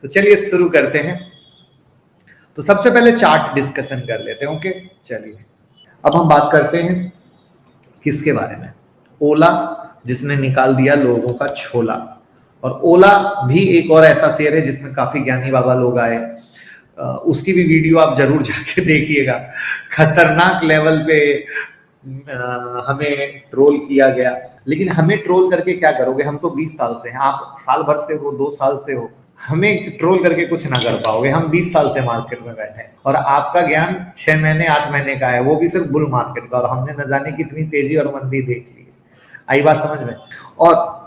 तो चलिए शुरू करते हैं। तो सबसे पहले चार्ट डिस्कशन कर लेते हैं। ओके, चलिए अब हम बात करते हैं किसके बारे में। ओला, जिसने निकाल दिया लोगों का छोला। और ओला भी एक और ऐसा शेयर है जिसमें काफी ज्ञानी बाबा लोग आए। उसकी भी वीडियो आप जरूर जाके देखिएगा। खतरनाक लेवल पे हमें ट्रोल किया गया। लेकिन हमें ट्रोल करके क्या करोगे? हम तो 20 साल से हैं, आप साल भर से हो, 2 साल से हो। हमें ट्रोल करके कुछ ना कर पाओगे। हम 20 साल से मार्केट में बैठे हैं और आपका ज्ञान 6 महीने 8 महीने का है, वो भी सिर्फ बुल मार्केट का। और हमने न जाने कितनी तेजी और मंदी देख ली है। आई बात समझ में? और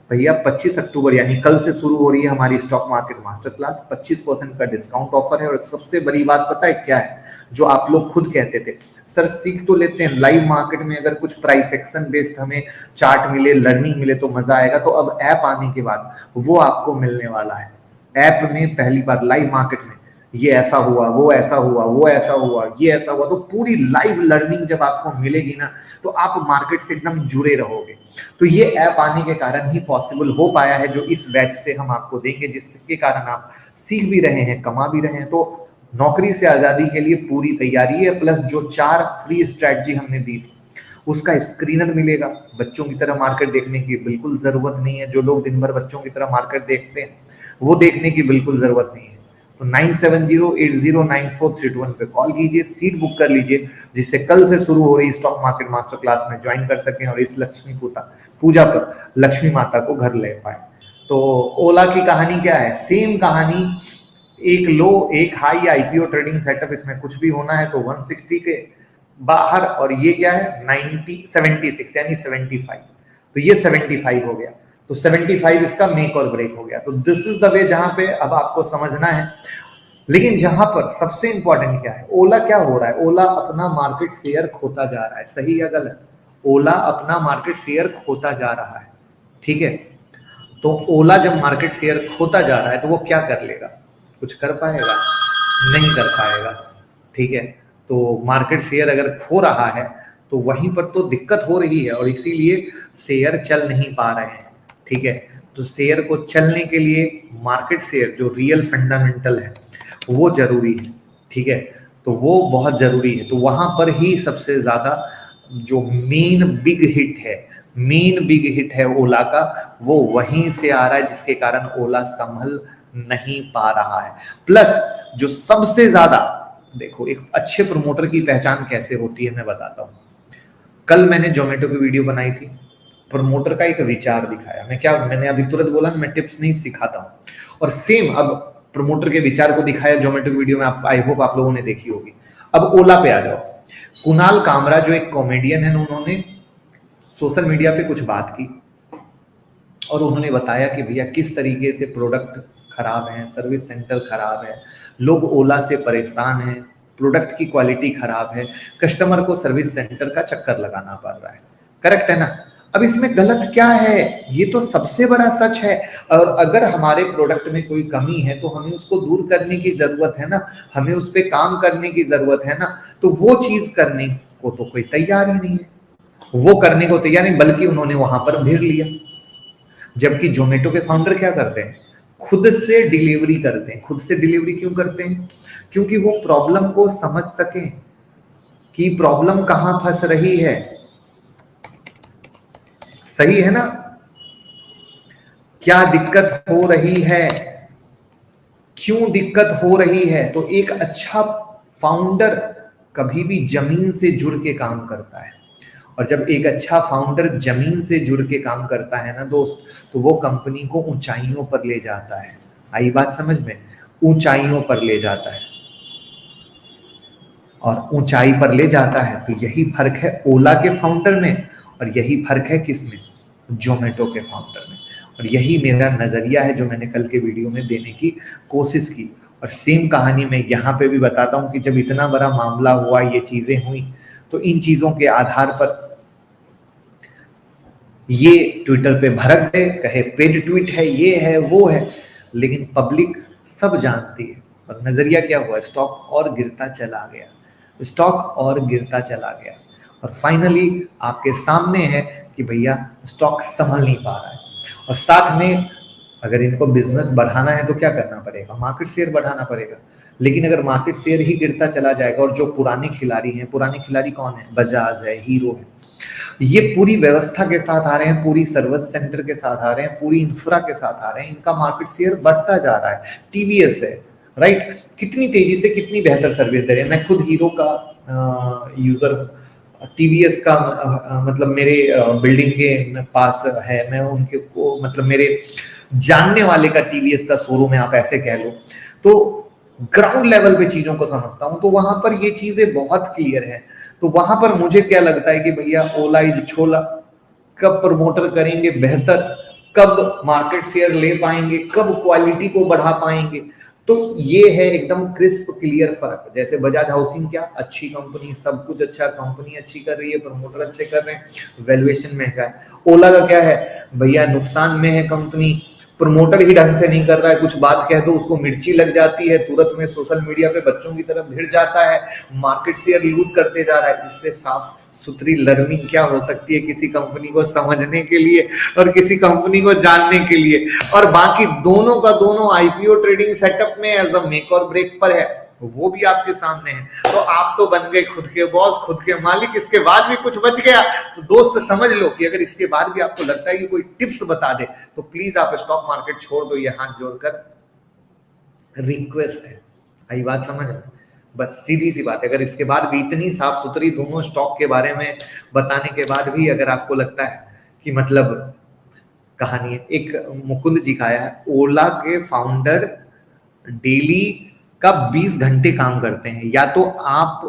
भैया 25 अक्टूबर यानी कल से शुरू हो रही है हमारी स्टॉक मार्केट मास्टर क्लास। 25% का डिस्काउंट ऑफर है। और सबसे बड़ी बात पता है क्या है? जो आप लोग खुद कहते थे सर सीख तो लेते हैं लाइव मार्केट में, अगर कुछ प्राइस एक्शन बेस्ड हमें चार्ट मिले, लर्निंग मिले तो मजा आएगा। तो अब ऐप आने के बाद वो आपको मिलने वाला है। ऐप में पहली बार लाइव मार्केट में ये ऐसा हुआ, वो ऐसा हुआ, वो ऐसा हुआ, ये ऐसा हुआ, तो पूरी लाइव लर्निंग जब आपको मिलेगी ना तो आप मार्केट से एकदम जुड़े रहोगे। तो ये ऐप आने के कारण ही पॉसिबल हो पाया है, जो इस बैच से हम आपको देंगे, जिसके कारण आप सीख भी रहे हैं, कमा भी रहे हैं। तो नौकरी से आजादी के लिए पूरी तैयारी है। प्लस जो 4 फ्री स्ट्रैटेजी हमने दी थी उसका स्क्रीनर मिलेगा। बच्चों की तरह मार्केट देखने की बिल्कुल जरूरत नहीं है। जो लोग दिन भर बच्चों की तरह मार्केट देखते हैं वो देखने की बिल्कुल जरूरत नहीं है। तो 9708094321 पे कॉल कीजिए, सीट बुक कर लीजिए, जिससे कल से शुरू हो रही स्टॉक मार्केट मास्टर क्लास में ज्वाइन कर सकें और इस लक्ष्मी पूजा पर लक्ष्मी माता को घर ले पाए। तो ओला की कहानी क्या है? सेम कहानी, एक लो एक हाई आईपीओ ट्रेडिंग सेटअप। इसमें कुछ भी होना है तो 160 के बाहर, और ये क्या है 76 यानी 75। तो ये 75 हो गया। तो 75 इसका मेक और ब्रेक हो गया। तो दिस इज द वे जहां पे अब आपको समझना है। लेकिन जहां पर सबसे इंपॉर्टेंट क्या है, ओला क्या हो रहा है? ओला अपना मार्केट शेयर खोता जा रहा है। सही या गलत? ओला अपना मार्केट शेयर खोता जा रहा है। ठीक है, तो ओला जब मार्केट शेयर खोता जा रहा है तो वो क्या कर लेगा? कुछ कर पाएगा? नहीं कर पाएगा। ठीक है, तो मार्केट शेयर अगर खो रहा है तो वहीं पर तो दिक्कत हो रही है और इसीलिए शेयर चल नहीं पा रहे हैं। ठीक है, तो शेयर को चलने के लिए मार्केट शेयर जो रियल फंडामेंटल है वो जरूरी है। ठीक है, तो वो बहुत जरूरी है। तो वहां पर ही सबसे ज्यादा जो मेन बिग हिट है ओला का, वो वहीं से आ रहा है, जिसके कारण ओला संभल नहीं पा रहा है। प्लस जो सबसे ज्यादा, देखो एक अच्छे प्रमोटर की पहचान कैसे होती है मैं बताता हूं। कल मैंने जोमेटो की वीडियो बनाई थी, प्रमोटर का एक विचार दिखाया। मैंने अभी तुरंत बोला मैं टिप्स नहीं सिखाता हूं। और सेम अब प्रमोटर के विचार को दिखाया जोमेटो की वीडियो में। आई होप आप लोगों ने देखी होगी। अब ओला पे आ जाओ। कुणाल कामरा जो एक कॉमेडियन है, उन्होंने सोशल मीडिया पे कुछ बात की और उन्होंने बताया कि भैया किस तरीके से प्रोडक्ट खराब है, सर्विस सेंटर खराब है, लोग ओला से परेशान हैं, प्रोडक्ट की क्वालिटी खराब है, कस्टमर को सर्विस सेंटर का चक्कर लगाना पड़ रहा है। करेक्ट है ना? अब इसमें गलत क्या है? ये तो सबसे बड़ा सच है। और अगर हमारे प्रोडक्ट में कोई कमी है तो हमें उसको दूर करने की जरूरत है ना, हमें उस पर काम करने की जरूरत है ना। तो वो चीज करने को तो कोई तैयार ही नहीं है, वो करने को तैयार नहीं, बल्कि उन्होंने वहां पर भीड़ लिया। जबकि जोमेटो के फाउंडर क्या करते हैं? खुद से डिलीवरी करते हैं। खुद से डिलीवरी क्यों करते हैं? क्योंकि वो प्रॉब्लम को समझ सके कि प्रॉब्लम कहां फंस रही है। सही है ना? क्या दिक्कत हो रही है, क्यों दिक्कत हो रही है। तो एक अच्छा फाउंडर कभी भी जमीन से जुड़ के काम करता है। और जब एक अच्छा फाउंडर जमीन से जुड़ के काम करता है ना दोस्त, तो वो कंपनी को ऊंचाइयों पर ले जाता है। आई बात समझ में? ऊंचाइयों पर ले जाता है। और ऊंचाई पर ले जाता है तो यही फर्क है ओला के फाउंडर में और यही फर्क है किसमें? जोमेटो के फाउंडर में। और यही मेरा नजरिया है जो मैंने कल के वीडियो में देने की कोशिश की। और सेम कहानी मैं यहाँ पे भी बताता हूँ कि जब इतना बड़ा मामला हुआ, ये चीजें हुई, तो इन चीजों के आधार पर ये ट्विटर पे भड़क गए, कहे पेड ट्वीट है, ये है वो है। लेकिन पब्लिक सब जानती है। और नजरिया क्या हुआ? स्टॉक और गिरता चला गया, स्टॉक और गिरता चला गया। और फाइनली आपके सामने है कि भैया स्टॉक संभल नहीं पा रहा है। और साथ में अगर इनको बिजनेस बढ़ाना है तो क्या करना पड़ेगा, मार्केट शेयर बढ़ाना पड़ेगा। लेकिन अगर मार्केट शेयर ही गिरता चला जाएगा और जो पुराने खिलाड़ी हैं, पुराने खिलाड़ी कौन है, बजाज है, हीरो है, ये पूरी व्यवस्था के साथ आ रहे हैं, पूरी सर्विस सेंटर के साथ आ रहे हैं, पूरी इंफ्रा के साथ आ रहे हैं, इनका मार्केट शेयर बढ़ता जा रहा है। टीवीएस है, राइट, कितनी तेजी से कितनी बेहतर सर्विस दे रहे हैं। मैं खुद हीरो का यूजर हूँ, टीवीएस का मतलब मेरे बिल्डिंग के पास है, मैं उनके को मतलब मेरे जानने वाले का टीवीएस का शोरूम है, आप ऐसे कह लो। तो ग्राउंड लेवल पे चीजों को समझता हूं, तो वहां पर ये चीजें बहुत क्लियर है। तो वहां पर मुझे क्या लगता है कि भैया ओला इज छोला, कब प्रमोटर करेंगे बेहतर, कब मार्केट शेयर ले पाएंगे, कब क्वालिटी को बढ़ा पाएंगे। तो ये है एकदम क्रिस्प क्लियर फर्क। जैसे बजाज हाउसिंग क्या अच्छी कंपनी, सब कुछ अच्छा, कंपनी अच्छी कर रही है, प्रमोटर अच्छे कर रहे हैं, वैल्यूएशन महंगा है। ओला का क्या है भैया, नुकसान में है कंपनी, प्रमोटर ही ढंग से नहीं कर रहा है, कुछ बात कह दो उसको मिर्ची लग जाती है, तुरंत में सोशल मीडिया पे बच्चों की तरफ भिड़ जाता है, मार्केट शेयर लूज करते जा रहा है। इससे साफ सुथरी लर्निंग क्या हो सकती है किसी कंपनी को समझने के लिए और किसी कंपनी को जानने के लिए। और बाकी दोनों का दोनों आईपीओ ट्रेडिंग सेटअप में एज अ मेक और ब्रेक पर है, वो भी आपके सामने है। तो आप तो बन गए खुद के बॉस, खुद के मालिक, इसके बाद भी कुछ बच गया तो दोस्त समझ लो कि अगर इसके बाद भी आपको लगता है कि कोई टिप्स बता दे तो प्लीज आप स्टॉक मार्केट छोड़ दो, ये हाथ जोड़कर रिक्वेस्ट है। आई बात समझ में, बस सीधी सी बात है। अगर इसके बाद भी इतनी साफ सुथरी दोनों स्टॉक के बारे में बताने के बाद भी अगर आपको लगता है कि मतलब कहानी है, एक मुकुंद जी का आया है, ओला के फाउंडर डेली का 20 घंटे काम करते हैं। या तो आप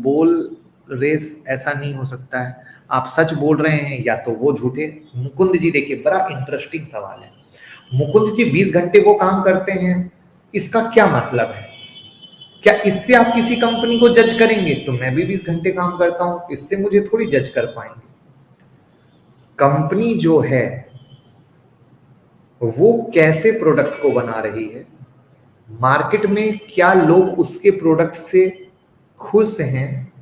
बोल रेस ऐसा नहीं हो सकता है, आप सच बोल रहे हैं या तो वो झूठे। मुकुंद जी देखिए, बड़ा इंटरेस्टिंग सवाल है। मुकुंद जी 20 घंटे वो काम करते हैं, इसका क्या मतलब है? क्या इससे आप किसी कंपनी को जज करेंगे? तो मैं भी 20 घंटे काम करता हूं, इससे मुझे थोड़ी जज कर पाएंगे। कंपनी जो है वो कैसे प्रोडक्ट को बना रही है, मार्केट में क्या लोग उसके प्रोडक्ट से खुश हैं,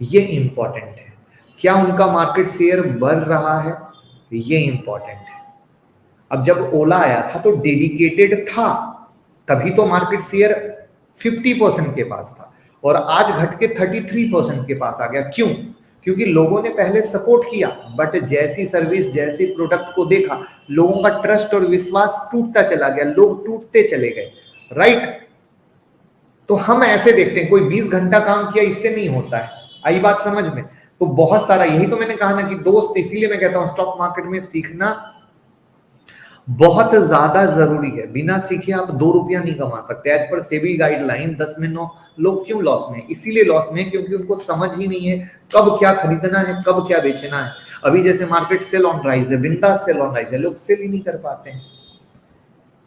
ये इंपॉर्टेंट है। क्या उनका मार्केट शेयर बढ़ रहा है, ये इंपॉर्टेंट है। अब जब ओला आया था तो डेडिकेटेड था, तभी तो मार्केट शेयर 50% के पास था और आज घट के 33% के पास आ गया। क्यों? क्योंकि लोगों ने पहले सपोर्ट किया, बट जैसी सर्विस जैसी प्रोडक्ट को देखा, लोगों का ट्रस्ट और विश्वास टूटता चला गया, लोग टूटते चले गए, राइट। तो हम ऐसे देखते हैं, कोई 20 घंटा काम किया इससे नहीं होता है। आई बात समझ में? तो बहुत सारा, यही तो मैंने कहा ना कि दोस्त, इसीलिए मैं कहता हूं स्टॉक मार्केट में सीखना बहुत ज्यादा जरूरी है। बिना सीखे आप 2 रुपया नहीं कमा सकते। एज पर सेबी गाइडलाइन 10 में 9 लोग क्यों लॉस में? इसीलिए लॉस में क्योंकि उनको समझ ही नहीं है कब क्या खरीदना है, कब क्या बेचना है। अभी जैसे मार्केट सेल ऑन राइज है, बिंदास सेल ऑन राइज है, लोग सेल ही नहीं कर पाते हैं,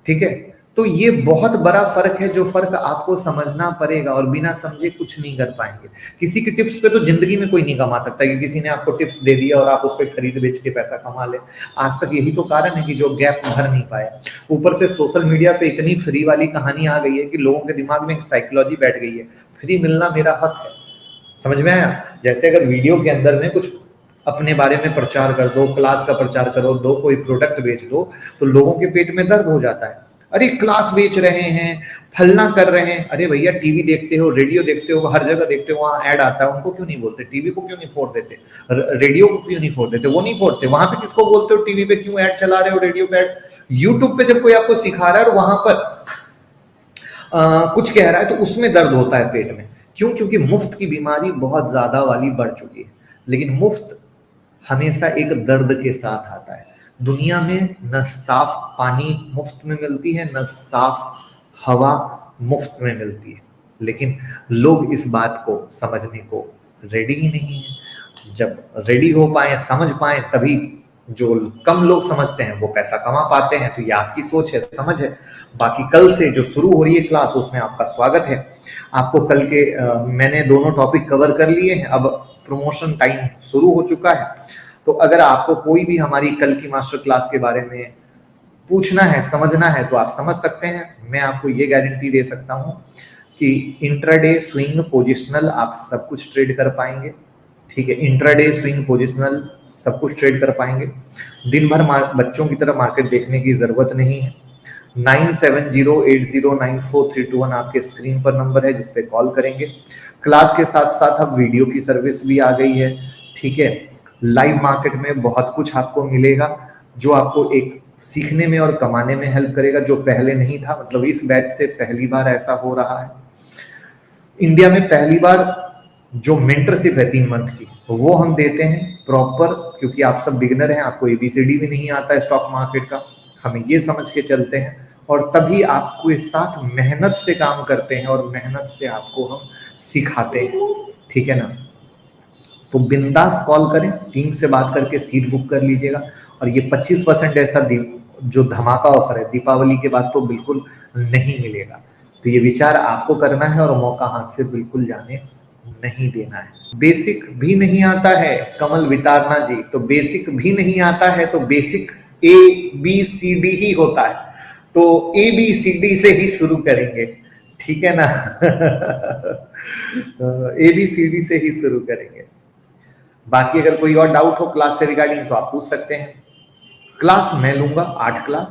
ठीक है। तो ये बहुत बड़ा फर्क है, जो फर्क आपको समझना पड़ेगा और बिना समझे कुछ नहीं कर पाएंगे। किसी की टिप्स पे तो जिंदगी में कोई नहीं कमा सकता कि किसी ने आपको टिप्स दे दिया और आप उस पर खरीद बेच के पैसा कमा ले। आज तक यही तो कारण है कि जो गैप भर नहीं पाया। ऊपर से सोशल मीडिया पे इतनी फ्री वाली कहानी आ गई है कि लोगों के दिमाग में एक साइकोलॉजी बैठ गई है, फ्री मिलना मेरा हक है। समझ में आया? जैसे अगर वीडियो के अंदर में कुछ अपने बारे में प्रचार कर दो, क्लास का प्रचार करो, दो कोई प्रोडक्ट बेच दो, तो लोगों के पेट में दर्द हो जाता है। अरे क्लास बेच रहे हैं, फलना कर रहे हैं। अरे भैया टीवी देखते हो, रेडियो देखते हो, हर जगह देखते हो, वहां ऐड आता है, उनको क्यों नहीं बोलते? टीवी को क्यों नहीं फोड़ देते? रेडियो को क्यों नहीं फोड़ देते? वो नहीं फोड़ते, वहां पे किसको बोलते हो? टीवी पे क्यों ऐड चला रहे हो, रेडियो पे ऐड? यूट्यूब पे जब कोई आपको सिखा रहा है और वहां पर कुछ कह रहा है तो उसमें दर्द होता है पेट में। क्यों? क्योंकि मुफ्त की बीमारी बहुत ज्यादा वाली बढ़ चुकी है। लेकिन मुफ्त हमेशा एक दर्द के साथ आता है। दुनिया में न साफ पानी मुफ्त में मिलती है, न साफ हवा मुफ्त में मिलती है, लेकिन लोग इस बात को समझने को रेडी ही नहीं है। जब रेडी हो पाए, समझ पाए, तभी जो कम लोग समझते हैं वो पैसा कमा पाते हैं। तो ये आपकी सोच है, समझ है। बाकी कल से जो शुरू हो रही है क्लास, उसमें आपका स्वागत है। आपको कल के मैंने दोनों टॉपिक कवर कर लिए हैं, अब प्रमोशन टाइम शुरू हो चुका है। तो अगर आपको कोई भी हमारी कल की मास्टर क्लास के बारे में पूछना है, समझना है, तो आप समझ सकते हैं। मैं आपको ये गारंटी दे सकता हूं कि इंट्राडे, स्विंग, पोजिशनल आप सब कुछ ट्रेड कर पाएंगे, ठीक है। इंट्राडे, स्विंग, पोजिशनल सब कुछ ट्रेड कर पाएंगे। दिन भर बच्चों की तरह मार्केट देखने की जरूरत नहीं है। 9708094321 आपके स्क्रीन पर नंबर है जिस पे कॉल करेंगे। क्लास के साथ साथ अब वीडियो की सर्विस भी आ गई है, ठीक है। लाइव मार्केट में बहुत कुछ आपको मिलेगा जो आपको एक सीखने में और कमाने में हेल्प करेगा, जो पहले नहीं था। मतलब इस बैच से पहली बार ऐसा हो रहा है। इंडिया में पहली बार जो मेंटरशिप है 3 मंथ की, वो हम देते हैं प्रॉपर, क्योंकि आप सब बिगिनर हैं, आपको एबीसीडी भी नहीं आता है स्टॉक मार्केट का, हम ये समझ के चलते हैं, और तभी आपको इस साथ मेहनत से काम करते हैं और मेहनत से आपको हम सिखाते हैं, ठीक है ना। तो बिंदास कॉल करें, टीम से बात करके सीट बुक कर लीजिएगा। और ये 25% ऐसा जो धमाका ऑफर है दीपावली के बाद तो बिल्कुल नहीं मिलेगा। तो ये विचार आपको करना है और मौका हाथ से बिल्कुल जाने नहीं देना है। बेसिक भी नहीं आता है कमल वितारना जी, तो बेसिक भी नहीं आता है तो बेसिक ABCD ही होता है, तो ABCD से ही शुरू करेंगे, ठीक है ना। ABCD से ही शुरू करेंगे। बाकी अगर कोई और डाउट हो क्लास से रिगार्डिंग तो आप पूछ सकते हैं। क्लास मैं लूंगा 8 क्लास,